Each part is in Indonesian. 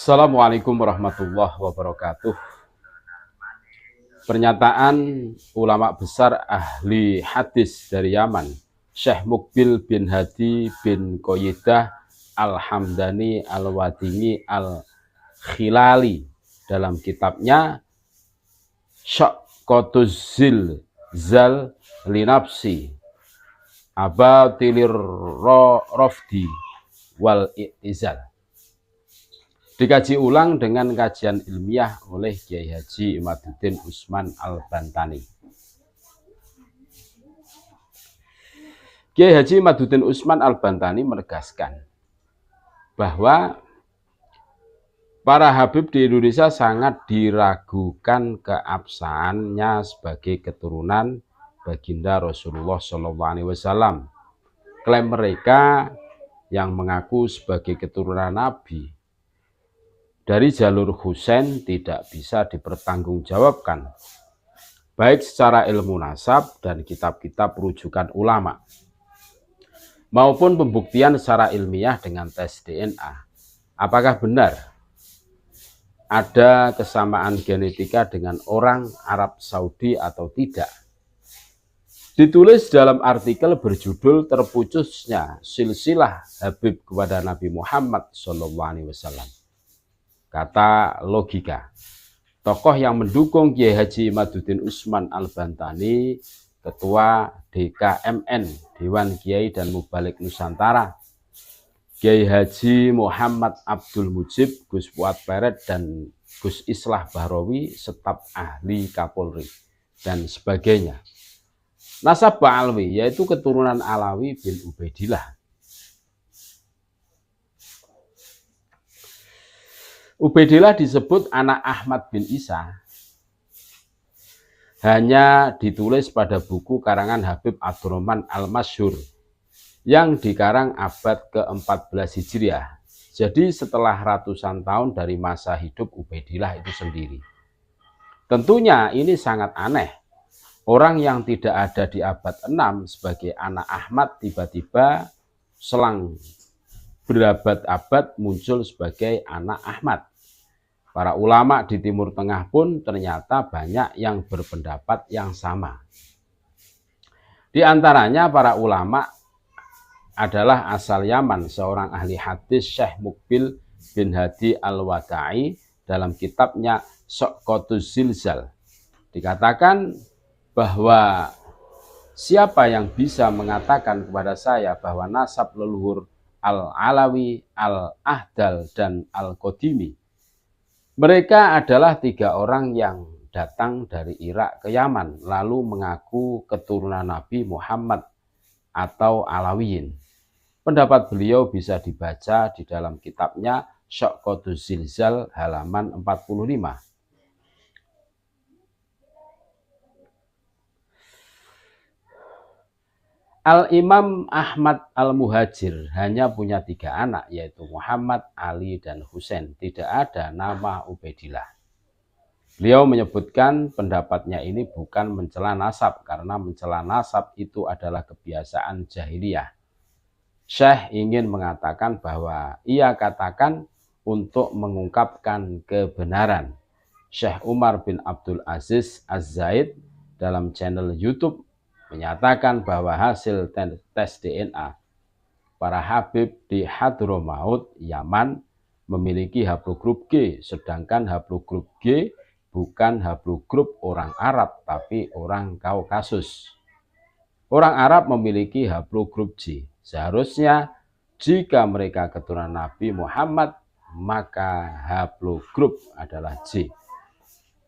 Assalamualaikum warahmatullahi wabarakatuh. Pernyataan ulama besar ahli hadis dari Yaman, Syekh Muqbil bin Hadi bin Qoyidah Al-Hamdani Al-Wadini Al-Khilali dalam kitabnya Syaqqatuz Zilzal Linafsi Abatilir Rafdi wal I'tizal. Dikaji ulang dengan kajian ilmiah oleh Kiai Haji Imaduddin Usman Al-Bantani. Kiai Haji Imaduddin Usman Al-Bantani menegaskan bahwa para habib di Indonesia sangat diragukan keabsahannya sebagai keturunan baginda Rasulullah SAW. Klaim mereka yang mengaku sebagai keturunan Nabi dari jalur Husain tidak bisa dipertanggungjawabkan, baik secara ilmu nasab dan kitab-kitab rujukan ulama, maupun pembuktian secara ilmiah dengan tes DNA. Apakah benar ada kesamaan genetika dengan orang Arab Saudi atau tidak? Ditulis dalam artikel berjudul Terputusnya Silsilah Habib kepada Nabi Muhammad SAW. Kata logika, tokoh yang mendukung Kiai Haji Imaduddin Usman Al-Bantani, Ketua DKMN Dewan Kiai dan Mubalik Nusantara, Kiai Haji Muhammad Abdul Mujib, Gus Fuad Peret dan Gus Islah Bahrawi, staf ahli Kapolri, dan sebagainya. Nasab Ba'alwi, yaitu keturunan Alawi bin Ubaidillah. Ubaidillah disebut anak Ahmad bin Isa hanya ditulis pada buku karangan Habib Abdurrahman Al-Masyhur yang dikarang abad ke-14 Hijriah. Jadi setelah ratusan tahun dari masa hidup Ubaidillah itu sendiri. Tentunya ini sangat aneh. Orang yang tidak ada di abad 6 sebagai anak Ahmad tiba-tiba selang berabad-abad muncul sebagai anak Ahmad. Para ulama di Timur Tengah pun ternyata banyak yang berpendapat yang sama. Di antaranya para ulama adalah asal Yaman, seorang ahli hadis Syekh Muqbil bin Hadi Al-Wada'i dalam kitabnya Syaqqatuz Zilzal. Dikatakan bahwa siapa yang bisa mengatakan kepada saya bahwa nasab leluhur Al-Alawi, Al-Ahdal, dan Al-Qadimi, mereka adalah 3 orang yang datang dari Irak ke Yaman, lalu mengaku keturunan Nabi Muhammad atau Alawiyin. Pendapat beliau bisa dibaca di dalam kitabnya Syaqqatuz Zilzal halaman 45. Al-Imam Ahmad Al-Muhajir hanya punya 3 anak, yaitu Muhammad, Ali, dan Husain. Tidak ada nama Ubaidillah. Beliau menyebutkan pendapatnya ini bukan mencela nasab, karena mencela nasab itu adalah kebiasaan jahiliyah. Syekh ingin mengatakan bahwa ia katakan untuk mengungkapkan kebenaran. Syekh Umar bin Abdul Aziz Az-Zaid dalam channel YouTube menyatakan bahwa hasil tes DNA para habib di Hadramaut, Yaman memiliki haplogrup G, sedangkan haplogrup G bukan haplogrup orang Arab, tapi orang Kaukasus. Orang Arab memiliki haplogrup J. Seharusnya jika mereka keturunan Nabi Muhammad, maka haplogrup adalah J.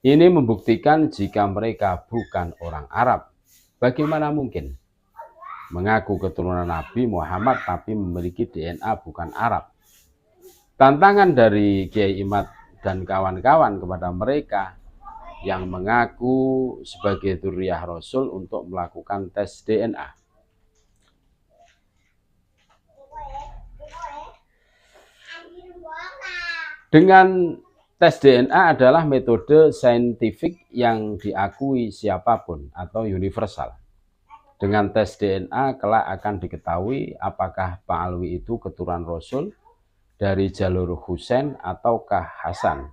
Ini membuktikan jika mereka bukan orang Arab. Bagaimana mungkin mengaku keturunan Nabi Muhammad tapi memiliki DNA bukan Arab? Tantangan dari Kiai Imad dan kawan-kawan kepada mereka yang mengaku sebagai dzurriyyah Rasul untuk melakukan tes DNA. Dengan tes DNA adalah metode saintifik yang diakui siapapun atau universal. Dengan tes DNA kelak akan diketahui apakah Pak Alwi itu keturunan Rasul dari jalur Husain ataukah Hasan?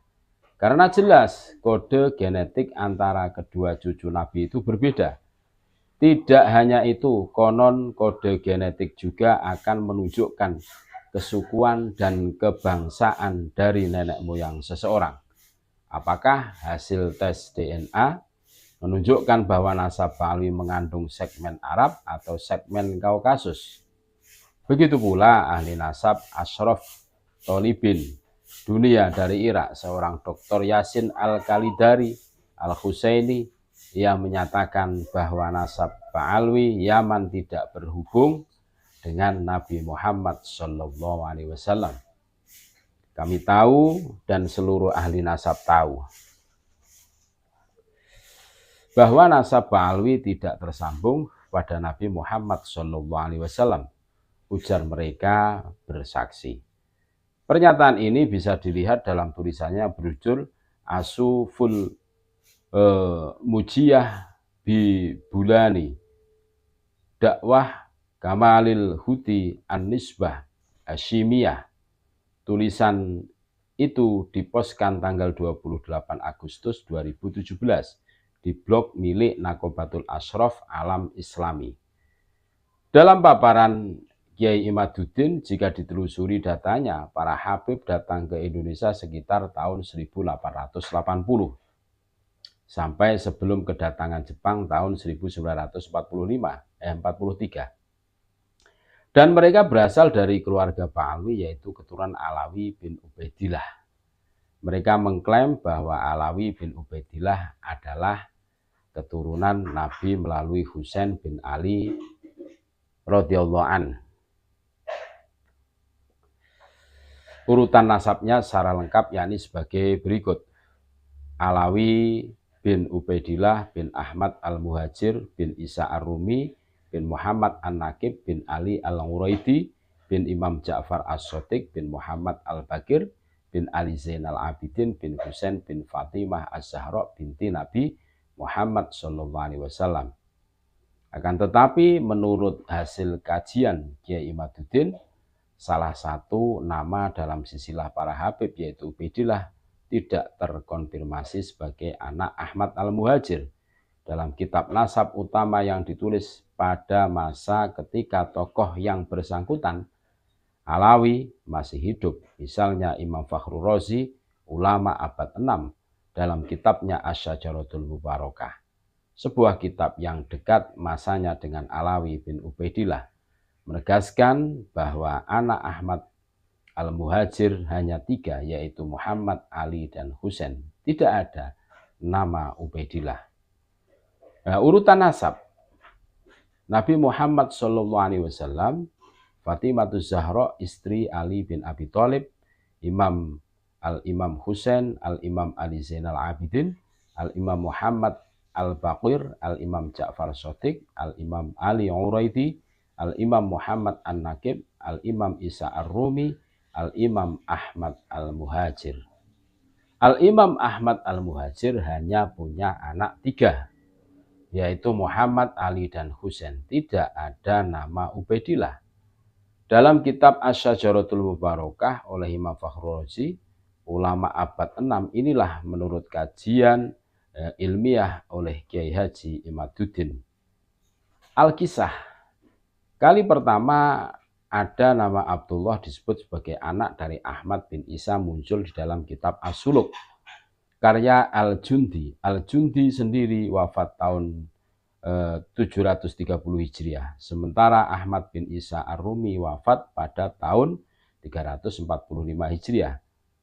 Karena jelas kode genetik antara kedua cucu Nabi itu berbeda. Tidak hanya itu, konon kode genetik juga akan menunjukkan kesukuan dan kebangsaan dari nenek moyang seseorang. Apakah hasil tes DNA menunjukkan bahwa nasab Ba'alwi mengandung segmen Arab atau segmen Kaukasus? Begitu pula ahli nasab Ashraf Tolibin dunia dari Irak, seorang Dr. Yasin Al-Khalidari Al-Husaini, yang menyatakan bahwa nasab Ba'alwi Yaman tidak berhubung dengan Nabi Muhammad SAW. Kami tahu dan seluruh ahli nasab tahu bahwa nasab Ba'alwi tidak tersambung pada Nabi Muhammad SAW. Ujar mereka bersaksi. Pernyataan ini bisa dilihat dalam tulisannya berjudul Asuful Mujiyah bi Bulani, Dakwah Kamalil Huti An-Nisbah Hashimiyah. Tulisan itu diposkan tanggal 28 Agustus 2017 di blog milik Nakobatul Ashraf Alam Islami. Dalam paparan Kiai Imaduddin, jika ditelusuri datanya, para Habib datang ke Indonesia sekitar tahun 1880 sampai sebelum kedatangan Jepang tahun 1943. Dan mereka berasal dari keluarga Ba'alwi, yaitu keturunan Alawi bin Ubaidillah. Mereka mengklaim bahwa Alawi bin Ubaidillah adalah keturunan Nabi melalui Husain bin Ali radhiyallahu anhu. Urutan nasabnya secara lengkap yakni sebagai berikut. Alawi bin Ubaidillah bin Ahmad Al-Muhajir bin Isa Ar-Rumi bin Muhammad An-Nakib bin Ali Al-Nguraidi bin Imam Ja'far As-Sotiq bin Muhammad Al-Bakir bin Ali Zainal Abidin bin Husain bin Fatimah Az-Zahra binti Nabi Muhammad SAW. Akan tetapi menurut hasil kajian Kiai Imaduddin, salah satu nama dalam silsilah para Habib yaitu Ubaidillah tidak terkonfirmasi sebagai anak Ahmad Al-Muhajir. Dalam kitab nasab utama yang ditulis pada masa ketika tokoh yang bersangkutan Alawi masih hidup, misalnya Imam Fakhrur Razi, ulama abad 6, dalam kitabnya Asy-Syajaratul Mubarakah, sebuah kitab yang dekat masanya dengan Alawi bin Ubaidillah, menegaskan bahwa anak Ahmad Al-Muhajir hanya 3, yaitu Muhammad, Ali, dan Husain. Tidak ada nama Ubaidillah. Nah, urutan nasab Nabi Muhammad SAW, Fatimah Zahra istri Ali bin Abi Thalib, Al-Imam Husain, Al-Imam Ali Zainal Abidin, Al-Imam Muhammad Al-Baqir, Al-Imam Ja'far Sotiq, Al-Imam Ali Uraidi, Al-Imam Muhammad An-Nakib, Al-Imam Isa Ar-Rumi, Al-Imam Ahmad Al-Muhajir. Al-Imam Ahmad Al-Muhajir hanya punya anak 3, yaitu Muhammad, Ali, dan Husain. Tidak ada nama Ubaidillah. Dalam kitab Asy-Syajaratul Mubarakah oleh Imam Fakhrur Razi, ulama abad 6, inilah menurut kajian ilmiah oleh Kiai Haji Imaduddin. Al-Kisah. Kali pertama ada nama Abdullah disebut sebagai anak dari Ahmad bin Isa muncul di dalam kitab As-Suluk karya Al-Jundi. Al-Jundi sendiri wafat tahun 730 Hijriah. Sementara Ahmad bin Isa Ar-Rumi wafat pada tahun 345 Hijriah.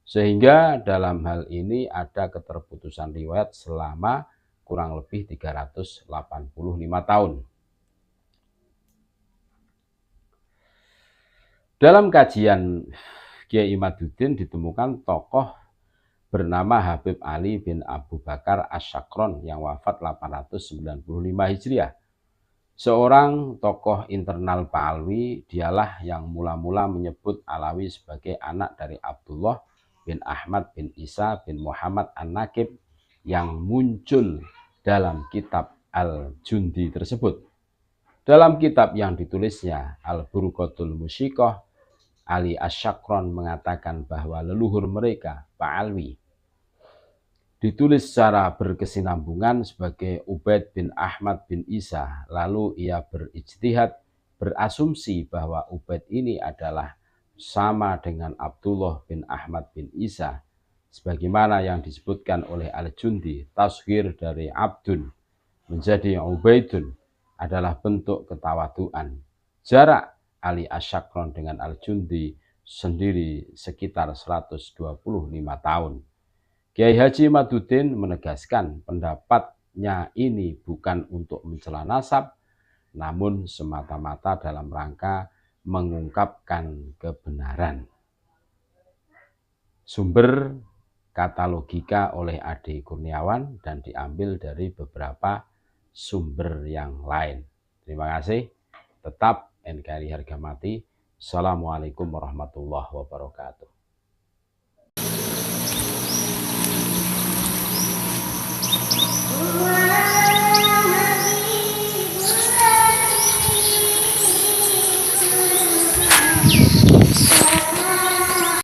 Sehingga dalam hal ini ada keterputusan riwayat selama kurang lebih 385 tahun. Dalam kajian Kiai Imaduddin ditemukan tokoh bernama Habib Ali bin Abu Bakar Asy-Syakron yang wafat 895 Hijriah. Seorang tokoh internal Ba'alwi, dialah yang mula-mula menyebut Alawi sebagai anak dari Abdullah bin Ahmad bin Isa bin Muhammad An-Nakib yang muncul dalam kitab Al-Jundi tersebut. Dalam kitab yang ditulisnya Al-Burqatul Musyiqah, Ali Asyakron mengatakan bahwa leluhur mereka, Pak Alwi, ditulis secara berkesinambungan sebagai Ubaid bin Ahmad bin Isa. Lalu ia berijtihad, berasumsi bahwa Ubaid ini adalah sama dengan Abdullah bin Ahmad bin Isa, sebagaimana yang disebutkan oleh Al-Jundi. Tashghir dari Abdun menjadi Ubaidun adalah bentuk ketawaduan. Jarak Ali Asyakron dengan Al-Jundi sendiri sekitar 125 tahun. Kiai Haji Maduddin menegaskan pendapatnya ini bukan untuk mencela nasab, namun semata-mata dalam rangka mengungkapkan kebenaran. Sumber kata logika oleh Ade Kurniawan dan diambil dari beberapa sumber yang lain. Terima kasih. Tetap NKRI harga mati. Assalamualaikum warahmatullahi wabarakatuh.